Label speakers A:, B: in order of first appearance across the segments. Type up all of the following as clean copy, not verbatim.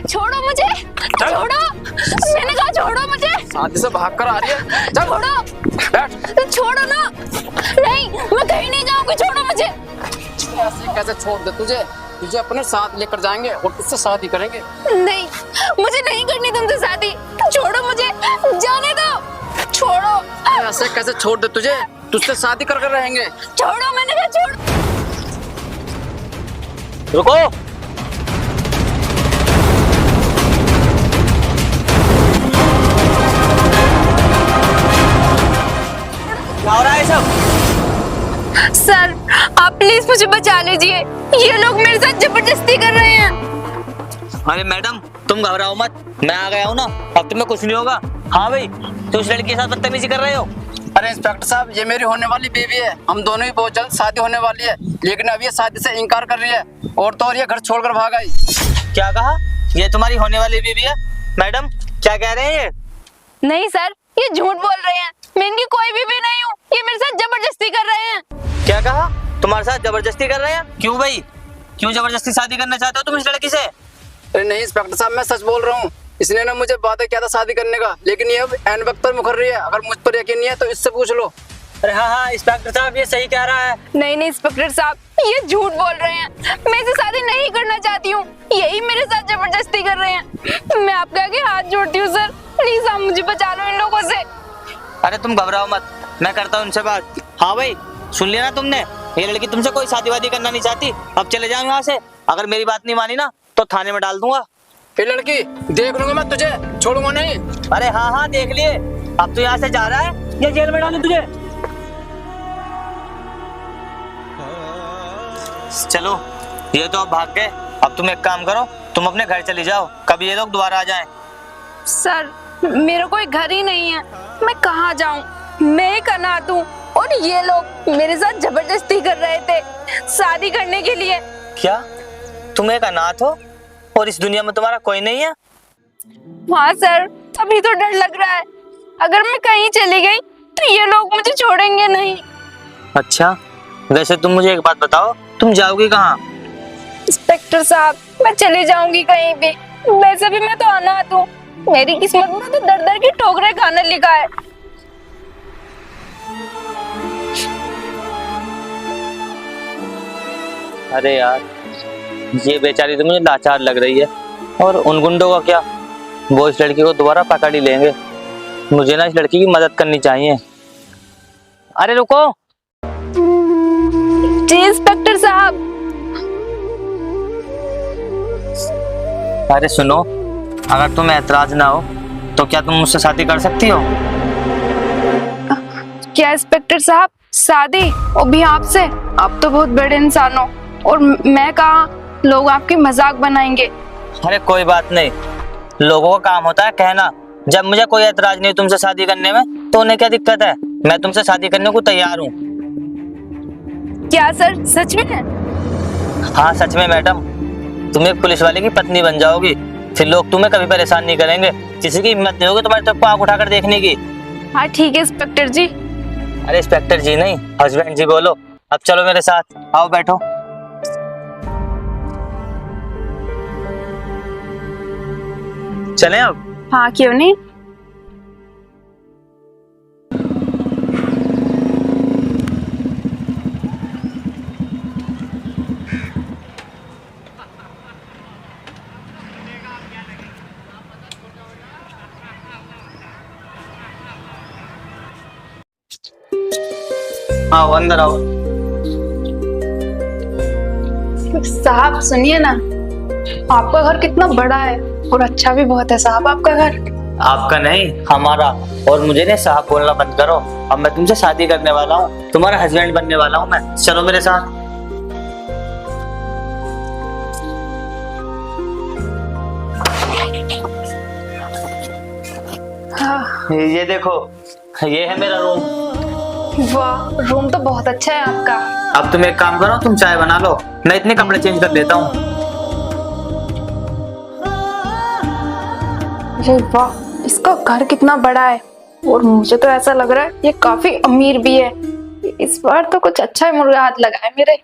A: छोड़ो मुझे, छोड़ो, मैंने कहा छोड़ो मुझे।
B: शादी से भाग कर आ रही है, चल
A: छोड़ो,
B: बैठ।
A: छोड़ो ना। नहीं, मैं कहीं नहीं जाऊंगी, छोड़ो मुझे।
B: ऐसे कैसे छोड़ दे तुझे? तुझे अपने साथ लेकर जाएंगे और तुझसे शादी करेंगे।
A: नहीं, मुझे नहीं करनी तुमसे शादी, छोड़ो मुझे, जाने दो, छोड़ो।
B: ऐसे कैसे छोड़ दे तुझे? तुझसे शादी कर कर रहेंगे।
A: छोड़ो, मैंने कहा छोड़।
C: रुको। क्या हो रहा है सब?
A: सर, आप प्लीज मुझे बचा लीजिए, ये लोग मेरे साथ जबरदस्ती कर रहे हैं।
C: अरे मैडम, तुम घबराओ मत, मैं आ गया हूँ ना, अब तुम्हें कुछ नहीं होगा। हाँ भाई, तुम उस लड़की के साथ बदतमीजी कर रहे हो।
B: अरे इंस्पेक्टर साहब, ये मेरी होने वाली बीवी है। हम दोनों ही बहुत जल्द शादी होने वाली है, लेकिन अब ये शादी से इनकार कर रही है और तो और ये घर छोड़कर भाग आई।
C: क्या कहा? ये तुम्हारी होने वाली बीवी है? मैडम, क्या कह रहे हैं ये?
A: नहीं सर, ये झूठ बोल रहे हैं, मैं इनकी कोई बीवी नहीं हूँ, ये मेरे साथ जबरदस्ती कर रहे हैं।
C: क्या कहा? तुम्हारे साथ जबरदस्ती कर रहे हैं? क्यों भाई, क्यों जबरदस्ती शादी करना चाहते हो तुम इस लड़की से?
B: अरे नहीं इंस्पेक्टर साहब, मैं सच बोल रहा हूँ। इसने ना मुझे वादा किया था शादी करने का, लेकिन ये अब ऐन वक्त पर मुकर रही है। अगर मुझ पर यकीन नहीं है तो इससे पूछ लो।
C: अरे हाँ, इंस्पेक्टर साहब ये सही कह रहा है।
A: नहीं इंस्पेक्टर साहब, ये झूठ बोल रहे हैं, मैं इसे शादी नहीं करना चाहती हूँ, यही मेरे साथ जबरदस्ती कर रहे हैं। मैं आपके आगे हाथ जोड़ती हूँ सर, प्लीज आप मुझे बचा लो इन लोगों से।
C: अरे तुम घबराओ मत, मैं करता हूँ उनसे बात। हाँ भाई, सुन लिया ना तुमने, ये लड़की तुमसे कोई शादी वादी करना नहीं चाहती। अब चले जाओ यहाँ से, अगर मेरी बात नहीं मानी ना तो थाने में डाल दूंगा।
B: ये लड़की देख लूंगा मैं तुझे, छोड़ूंगा नहीं।
C: अरे हाँ, देख लिए, अब तो यहाँ से जा रहा है, ये जेल में डालूं तुझे। चलो, ये तो अब भाग गए। अब तुम एक काम करो, तुम अपने घर चली जाओ, कभी ये लोग दोबारा आ जाएं।
A: सर, मेरा कोई घर ही नहीं है, मैं कहाँ जाऊँ? मैं एक अनाथ हूँ और ये लोग मेरे साथ जबरदस्ती कर रहे थे शादी करने के लिए।
C: क्या तुम एक अनाथ हो और इस दुनिया में तुम्हारा कोई नहीं है?
A: हाँ सर, अभी तो डर लग रहा है, अगर मैं कहीं चली गई तो ये लोग मुझे छोड़ेंगे नहीं।
C: अच्छा, वैसे तुम मुझे एक बात बताओ, तुम जाओगी कहाँ?
A: इंस्पेक्टर साहब, मैं चली जाऊंगी कहीं भी, वैसे भी मैं तो अनाथ हूँ, मेरी किस्मत में तो दर दर की ठोकरें खाने लिखा है।
C: अरे यार, ये बेचारी तो मुझे लाचार लग रही है, और उन गुंडों का क्या, वो इस लड़की को दोबारा पकड़ ही लेंगे। मुझे ना इस लड़की की मदद करनी चाहिए। अरे रुको।
A: जी इंस्पेक्टर साहब।
C: अरे सुनो, अगर तुम्हें ऐतराज ना हो तो क्या तुम मुझसे शादी कर सकती हो?
A: क्या इंस्पेक्टर साहब, शादी? वो भी आपसे? आप तो बहुत बड़े इंसान हो, और मैं कहाँ लोग आपकी मजाक बनाएंगे।
C: अरे कोई बात नहीं, लोगों का काम होता है कहना। जब मुझे कोई ऐतराज नहीं तुमसे शादी करने में, तो उन्हें क्या दिक्कत है? मैं तुमसे शादी करने को तैयार हूँ।
A: क्या सर, सच में?
C: हाँ सच में मैडम, तुम एक पुलिस वाले की पत्नी बन जाओगी, फिर लोग तुम्हें कभी परेशान नहीं करेंगे, किसी की हिम्मत नहीं होगी तुम्हारी तरफ को आंख उठाकर देखने की।
A: हाँ ठीक है इंस्पेक्टर जी।
C: अरे इंस्पेक्टर जी नहीं, हस्बैंड जी बोलो। अब चलो मेरे साथ, आओ बैठो। चलें अब?
A: हाँ क्यों नहीं।
C: आओ अंदर आओ।
A: साहब सुनिए ना, आपका घर कितना बड़ा है और अच्छा भी बहुत है साहब आपका घर।
C: आपका नहीं, हमारा। और मुझे नहीं साहब बोलना बंद करो, अब मैं तुमसे शादी करने वाला हूँ, तुम्हारा हस्बैंड बनने वाला हूँ मैं। चलो मेरे साथ।
A: हाँ।
C: ये देखो, ये है मेरा रूम।
A: वाह, रूम तो बहुत अच्छा है आपका।
C: अब तुम एक काम करो, तुम चाय बना लो, मैं इतने कपड़े चेंज कर देता हूँ।
A: अरे वाह, इसका घर कितना बड़ा है, और मुझे तो ऐसा लग रहा है ये काफी अमीर भी है। इस बार तो कुछ अच्छा मुर्गा हाथ लगा है मेरे।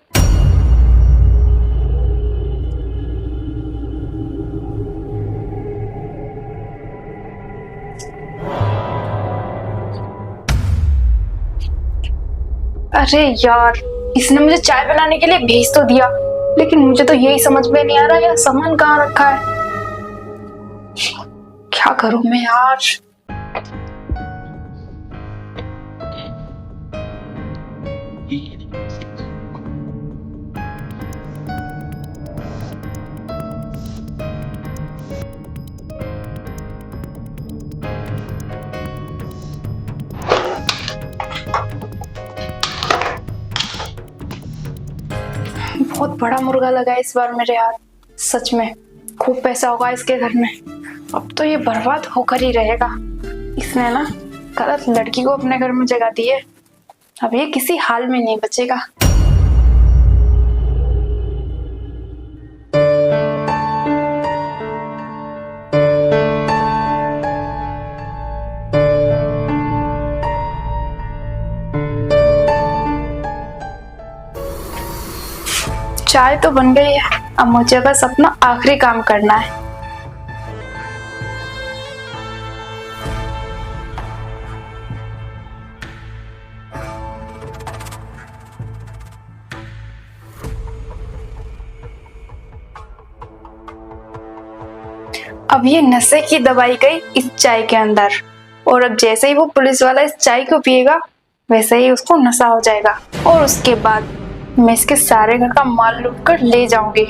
A: अरे यार, इसने मुझे चाय बनाने के लिए भेज तो दिया, लेकिन मुझे तो यही समझ में नहीं आ रहा यार, सामान कहाँ रखा है। क्या करूं मैं यार। बहुत बड़ा मुर्गा लगा है इस बार मेरे हाथ, सच में खूब पैसा होगा इसके घर में। अब तो ये बर्बाद होकर ही रहेगा। इसने ना गलत लड़की को अपने घर में जगह दी है, अब ये किसी हाल में नहीं बचेगा। चाय तो बन गई है, अब मुझे बस अपना आखिरी काम करना है। अब ये नशे की दवाई गई इस चाय के अंदर, और अब जैसे ही वो पुलिस वाला इस चाय को पिएगा वैसे ही उसको नशा हो जाएगा, और उसके बाद मैं इसके सारे घर का माल लूट कर ले जाऊंगी।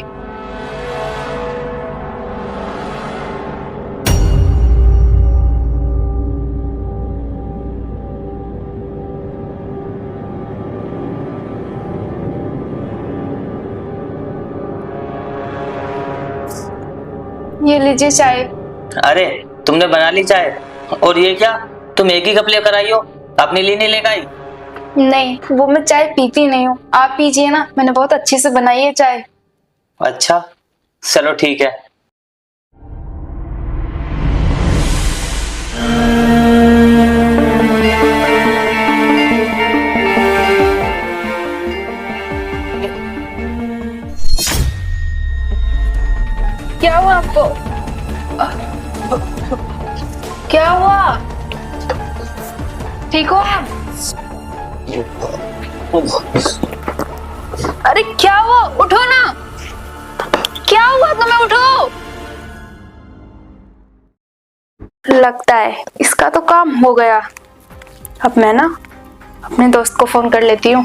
A: ये लीजिए चाय।
C: अरे तुमने बना ली चाय? और ये क्या, तुम एक ही कप लेकर आई हो, अपने लिए नहीं लेकर आई?
A: नहीं, वो मैं चाय पीती नहीं हूँ, आप पीजिए ना, मैंने बहुत अच्छे से बनाई है चाय।
C: अच्छा चलो ठीक है।
A: क्या हुआ आपको? क्या हुआ? ठीक हो आप? अरे क्या हुआ, उठो ना। क्या हुआ तुम्हें, उठो। लगता है इसका तो काम हो गया। अब मैं ना अपने दोस्त को फोन कर लेती हूँ।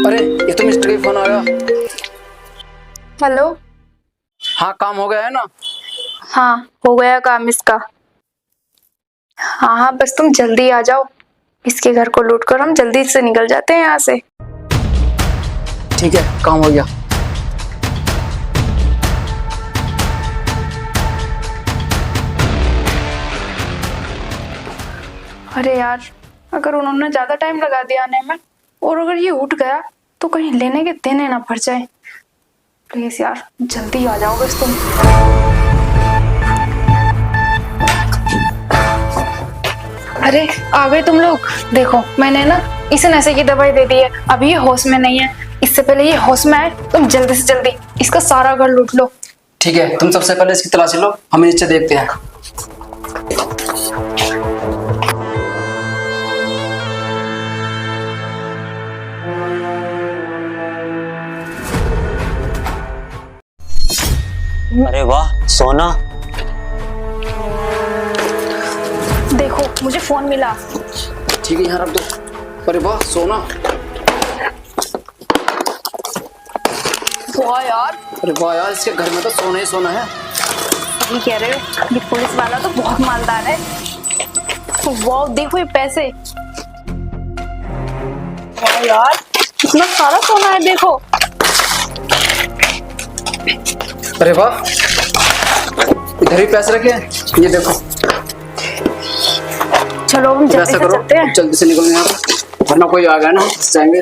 B: अरे ये तो मिस्टर का फोन आ गया।
A: हेलो।
B: हाँ काम हो गया है ना?
A: हाँ हो गया काम इसका। हाँ हाँ, बस तुम जल्दी आ जाओ, इसके घर को लूट कर हम जल्दी से निकल जाते हैं यहाँ से।
B: ठीक है, काम हो गया।
A: अरे यार, अगर उन्होंने ज्यादा टाइम लगा दिया आने में, और अगर ये उठ गया तो कहीं लेने के देने ना पड़ जाए। प्लीज यार जल्दी आ जाओ बस तुम। अरे आ गए तुम लोग। देखो मैंने ना इसे नशे की दवाई दे दी है, अभी ये होश में नहीं है। इससे पहले ये होश में आए तुम जल्दी से जल्दी इसका सारा घर लूट लो।
B: ठीक है, तुम सबसे पहले इसकी तलाशी लो, हम नीचे देखते हैं।
C: अरे वाह सोना।
A: देखो मुझे फोन मिला।
B: ठीक है यहाँ रख दो। अरे वाह सोना।
A: वाह यार।
B: अरे वाह यार, इसके घर में तो सोना ही सोना है।
A: सही कह रहे हो, ये पुलिस वाला तो बहुत मालदार है। वाह देखो ये पैसे। वाह यार इतना सारा सोना है, देखो।
B: अरे वाह, इधर भी पैसे रखे हैं, ये देखो।
A: चलो हम जल्दी से चलते हैं।
B: जल्दी से निकलो यहाँ से, वरना कोई आ गया ना फंस जाएंगे।